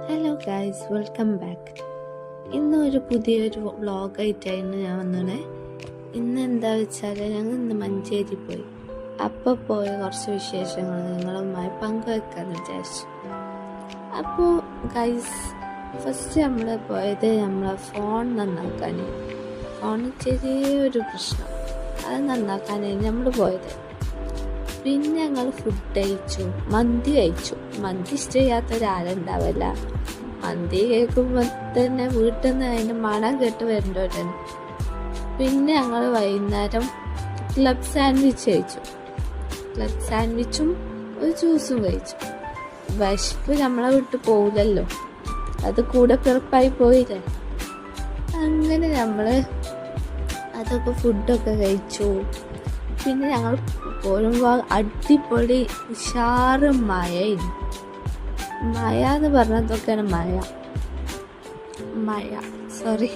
Hello guys, welcome back. ഇന്ന് ഒരു പുതിയൊരു വ്ളോഗായിട്ടാണ് ഞാൻ വന്നത്. ഇന്ന് എന്താ വെച്ചാൽ ഞങ്ങൾ ഇന്ന് മഞ്ചേരി പോയി. അപ്പോൾ പോയ കുറച്ച് വിശേഷങ്ങൾ നിങ്ങളുമായി പങ്കുവെക്കാമെന്ന് വിചാരിച്ചു. അപ്പോൾ ഗൈസ്, ഫസ്റ്റ് നമ്മൾ പോയത് നമ്മളെ ഫോൺ നന്നാക്കാൻ. ഫോണിന് ചെറിയൊരു പ്രശ്നം, അത് നന്നാക്കാനാണ് നമ്മൾ പോയത്. പിന്നെ ഞങ്ങൾ ഫുഡ് കഴിച്ചു, മന്തി കഴിച്ചു. മന്തി ഇഷ്ടമില്ലാത്തൊരാളുണ്ടാവില്ല. മന്തി കേൾക്കുമ്പോൾ തന്നെ വീട്ടിൽ നിന്ന് അതിൻ്റെ മണം കേട്ട് വരേണ്ടവരാണ്. പിന്നെ ഞങ്ങൾ വൈകുന്നേരം ക്ലബ് സാൻഡ്വിച്ച് കഴിച്ചു. ക്ലബ് സാൻഡ്വിച്ചും ഒരു ജ്യൂസും കഴിച്ചു. വിശപ്പ് നമ്മളെ വിട്ട് പോകില്ലല്ലോ, അത് കൂടെ പിറപ്പായി പോയില്ലേ. അങ്ങനെ നമ്മൾ അതൊക്കെ ഫുഡൊക്കെ കഴിച്ചു. പിന്നെ ഞങ്ങൾ പോരുമ്പോൾ അടിപൊളി ഉഷാറ് മഴയായിരുന്നു. മഴ എന്ന് പറഞ്ഞതൊക്കെയാണ് മഴ സോറി